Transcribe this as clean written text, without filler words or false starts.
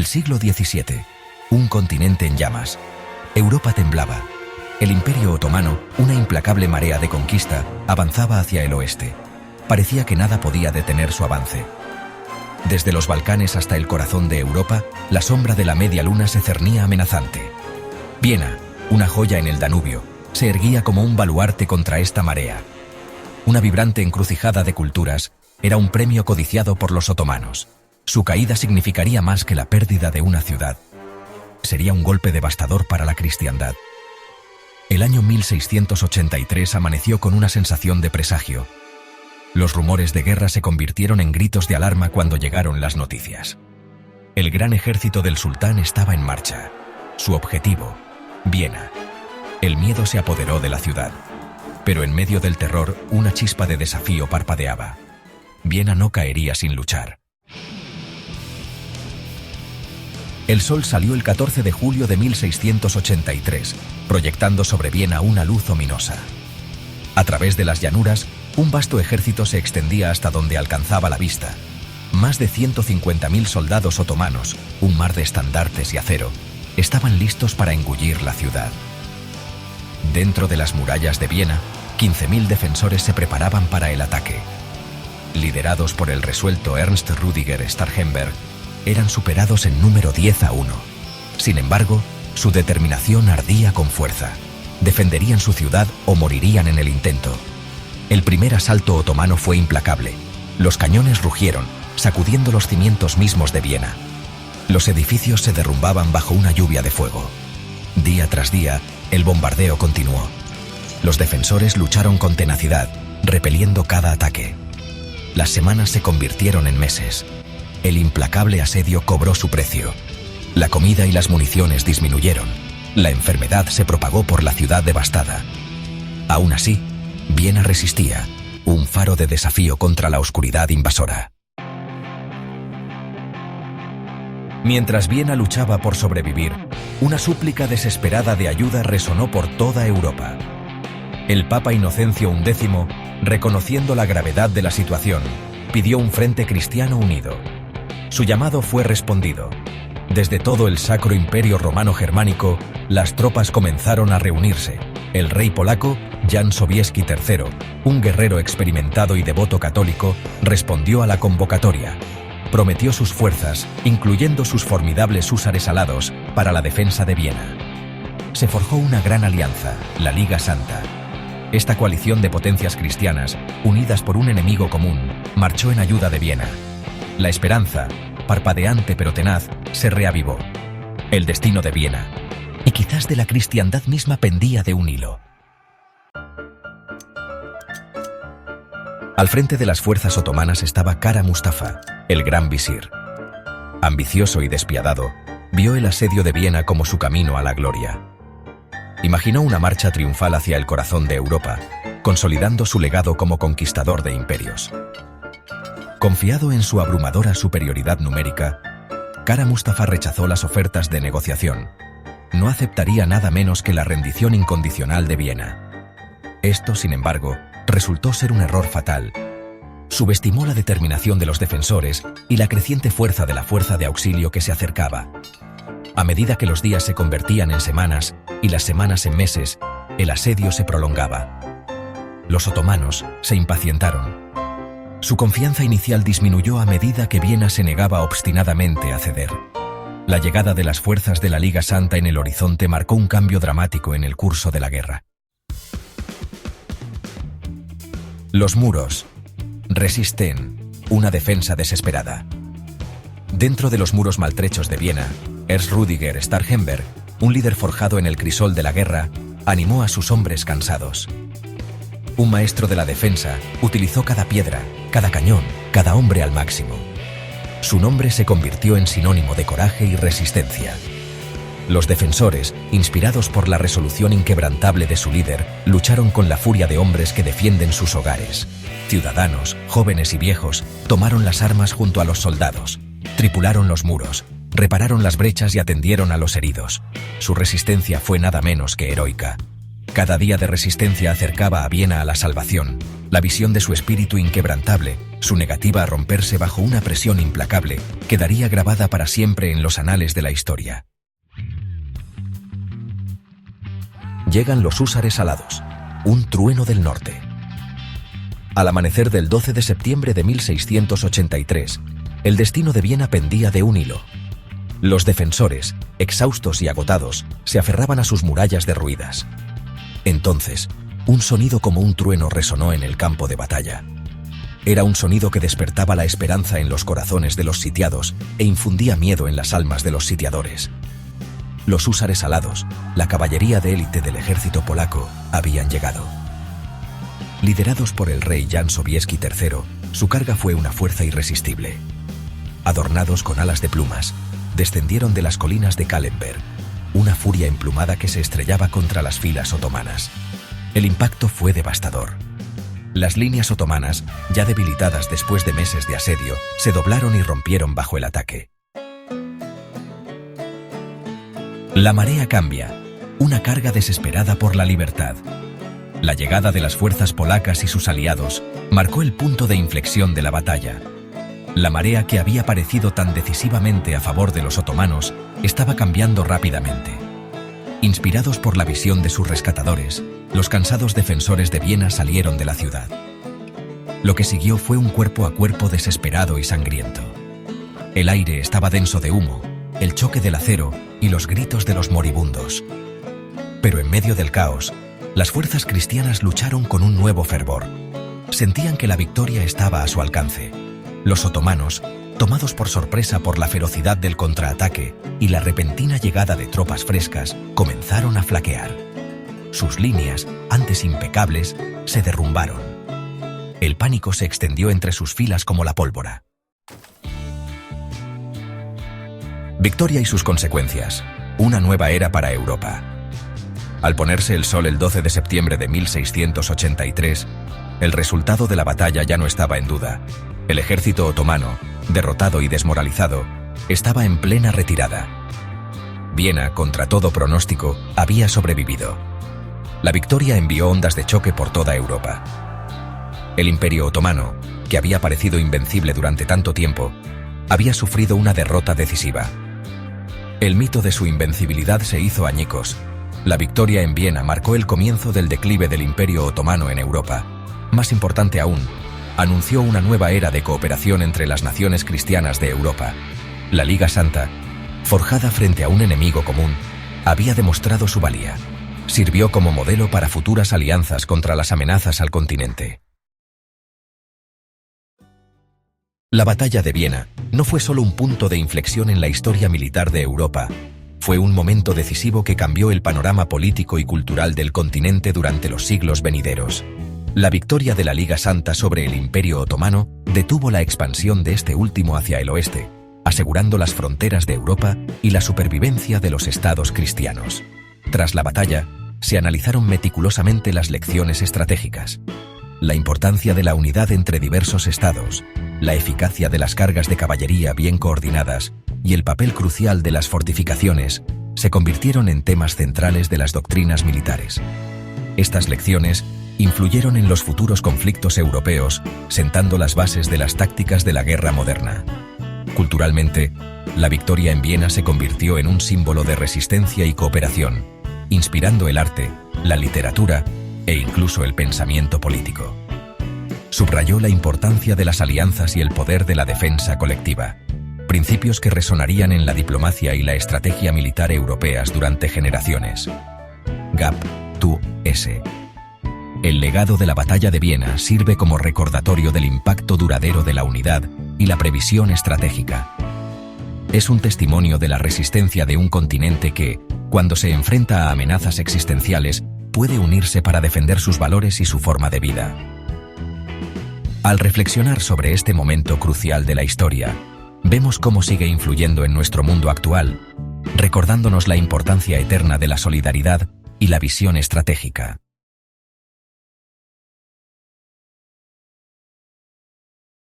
El siglo XVII. Un continente en llamas. Europa temblaba. El Imperio Otomano, una implacable marea de conquista, avanzaba hacia el oeste. Parecía que nada podía detener su avance. Desde los Balcanes hasta el corazón de Europa, la sombra de la media luna se cernía amenazante. Viena, una joya en el Danubio, se erguía como un baluarte contra esta marea. Una vibrante encrucijada de culturas, era un premio codiciado por los otomanos. Su caída significaría más que la pérdida de una ciudad. Sería un golpe devastador para la cristiandad. El año 1683 amaneció con una sensación de presagio. Los rumores de guerra se convirtieron en gritos de alarma cuando llegaron las noticias. El gran ejército del sultán estaba en marcha. Su objetivo, Viena. El miedo se apoderó de la ciudad. Pero en medio del terror, una chispa de desafío parpadeaba. Viena no caería sin luchar. El sol salió el 14 de julio de 1683, proyectando sobre Viena una luz ominosa. A través de las llanuras, un vasto ejército se extendía hasta donde alcanzaba la vista. Más de 150.000 soldados otomanos, un mar de estandartes y acero, estaban listos para engullir la ciudad. Dentro de las murallas de Viena, 15.000 defensores se preparaban para el ataque. Liderados por el resuelto Ernst Rüdiger Starhemberg, eran superados en número 10-1. Sin embargo, su determinación ardía con fuerza. Defenderían su ciudad o morirían en el intento. El primer asalto otomano fue implacable. Los cañones rugieron, sacudiendo los cimientos mismos de Viena. Los edificios se derrumbaban bajo una lluvia de fuego. Día tras día, el bombardeo continuó. Los defensores lucharon con tenacidad, repeliendo cada ataque. Las semanas se convirtieron en meses. El implacable asedio cobró su precio. La comida y las municiones disminuyeron. La enfermedad se propagó por la ciudad devastada. Aún así, Viena resistía, un faro de desafío contra la oscuridad invasora. Mientras Viena luchaba por sobrevivir, una súplica desesperada de ayuda resonó por toda Europa. El Papa Inocencio X, reconociendo la gravedad de la situación, pidió un frente cristiano unido. Su llamado fue respondido. Desde todo el Sacro Imperio Romano Germánico, las tropas comenzaron a reunirse. El rey polaco, Jan Sobieski III, un guerrero experimentado y devoto católico, respondió a la convocatoria. Prometió sus fuerzas, incluyendo sus formidables húsares alados, para la defensa de Viena. Se forjó una gran alianza, la Liga Santa. Esta coalición de potencias cristianas, unidas por un enemigo común, marchó en ayuda de Viena. La esperanza, parpadeante pero tenaz, se reavivó. El destino de Viena, y quizás de la cristiandad misma, pendía de un hilo. Al frente de las fuerzas otomanas estaba Kara Mustafa, el gran visir. Ambicioso y despiadado, vio el asedio de Viena como su camino a la gloria. Imaginó una marcha triunfal hacia el corazón de Europa, consolidando su legado como conquistador de imperios. Confiado en su abrumadora superioridad numérica, Kara Mustafa rechazó las ofertas de negociación. No aceptaría nada menos que la rendición incondicional de Viena. Esto, sin embargo, resultó ser un error fatal. Subestimó la determinación de los defensores y la creciente fuerza de la fuerza de auxilio que se acercaba. A medida que los días se convertían en semanas y las semanas en meses, el asedio se prolongaba. Los otomanos se impacientaron. Su confianza inicial disminuyó a medida que Viena se negaba obstinadamente a ceder. La llegada de las fuerzas de la Liga Santa en el horizonte marcó un cambio dramático en el curso de la guerra. Los muros resisten, una defensa desesperada. Dentro de los muros maltrechos de Viena, Ernst Rüdiger Starhemberg, un líder forjado en el crisol de la guerra, animó a sus hombres cansados. Un maestro de la defensa utilizó cada piedra, cada cañón, cada hombre al máximo. Su nombre se convirtió en sinónimo de coraje y resistencia. Los defensores, inspirados por la resolución inquebrantable de su líder, lucharon con la furia de hombres que defienden sus hogares. Ciudadanos, jóvenes y viejos, tomaron las armas junto a los soldados, tripularon los muros, repararon las brechas y atendieron a los heridos. Su resistencia fue nada menos que heroica. Cada día de resistencia acercaba a Viena a la salvación. La visión de su espíritu inquebrantable, su negativa a romperse bajo una presión implacable, quedaría grabada para siempre en los anales de la historia. Llegan los húsares alados, un trueno del norte. Al amanecer del 12 de septiembre de 1683, el destino de Viena pendía de un hilo. Los defensores, exhaustos y agotados, se aferraban a sus murallas derruidas. Entonces, un sonido como un trueno resonó en el campo de batalla. Era un sonido que despertaba la esperanza en los corazones de los sitiados e infundía miedo en las almas de los sitiadores. Los húsares alados, la caballería de élite del ejército polaco, habían llegado. Liderados por el rey Jan Sobieski III, su carga fue una fuerza irresistible. Adornados con alas de plumas, descendieron de las colinas de Kahlenberg, una furia emplumada que se estrellaba contra las filas otomanas. El impacto fue devastador. Las líneas otomanas, ya debilitadas después de meses de asedio, se doblaron y rompieron bajo el ataque. La marea cambia, una carga desesperada por la libertad. La llegada de las fuerzas polacas y sus aliados marcó el punto de inflexión de la batalla. La marea que había parecido tan decisivamente a favor de los otomanos estaba cambiando rápidamente. Inspirados por la visión de sus rescatadores, los cansados defensores de Viena salieron de la ciudad. Lo que siguió fue un cuerpo a cuerpo desesperado y sangriento. El aire estaba denso de humo, el choque del acero y los gritos de los moribundos. Pero en medio del caos, las fuerzas cristianas lucharon con un nuevo fervor. Sentían que la victoria estaba a su alcance. Los otomanos, tomados por sorpresa por la ferocidad del contraataque y la repentina llegada de tropas frescas, comenzaron a flaquear. Sus líneas, antes impecables, se derrumbaron. El pánico se extendió entre sus filas como la pólvora. Victoria y sus consecuencias. Una nueva era para Europa. Al ponerse el sol el 12 de septiembre de 1683, el resultado de la batalla ya no estaba en duda. El ejército otomano, derrotado y desmoralizado, estaba en plena retirada. Viena, contra todo pronóstico, había sobrevivido. La victoria envió ondas de choque por toda Europa. El Imperio Otomano, que había parecido invencible durante tanto tiempo, había sufrido una derrota decisiva. El mito de su invencibilidad se hizo añicos. La victoria en Viena marcó el comienzo del declive del Imperio Otomano en Europa. Más importante aún, anunció una nueva era de cooperación entre las naciones cristianas de Europa. La Liga Santa, forjada frente a un enemigo común, había demostrado su valía. Sirvió como modelo para futuras alianzas contra las amenazas al continente. La batalla de Viena no fue solo un punto de inflexión en la historia militar de Europa. Fue un momento decisivo que cambió el panorama político y cultural del continente durante los siglos venideros. La victoria de la Liga Santa sobre el Imperio Otomano detuvo la expansión de este último hacia el oeste, asegurando las fronteras de Europa y la supervivencia de los estados cristianos. Tras la batalla, se analizaron meticulosamente las lecciones estratégicas. La importancia de la unidad entre diversos estados, la eficacia de las cargas de caballería bien coordinadas y el papel crucial de las fortificaciones se convirtieron en temas centrales de las doctrinas militares. Estas lecciones influyeron en los futuros conflictos europeos, sentando las bases de las tácticas de la guerra moderna. Culturalmente, la victoria en Viena se convirtió en un símbolo de resistencia y cooperación, inspirando el arte, la literatura e incluso el pensamiento político. Subrayó la importancia de las alianzas y el poder de la defensa colectiva, principios que resonarían en la diplomacia y la estrategia militar europeas durante generaciones. Gap, tu, S. El legado de la batalla de Viena sirve como recordatorio del impacto duradero de la unidad y la previsión estratégica. Es un testimonio de la resistencia de un continente que, cuando se enfrenta a amenazas existenciales, puede unirse para defender sus valores y su forma de vida. Al reflexionar sobre este momento crucial de la historia, vemos cómo sigue influyendo en nuestro mundo actual, recordándonos la importancia eterna de la solidaridad y la visión estratégica.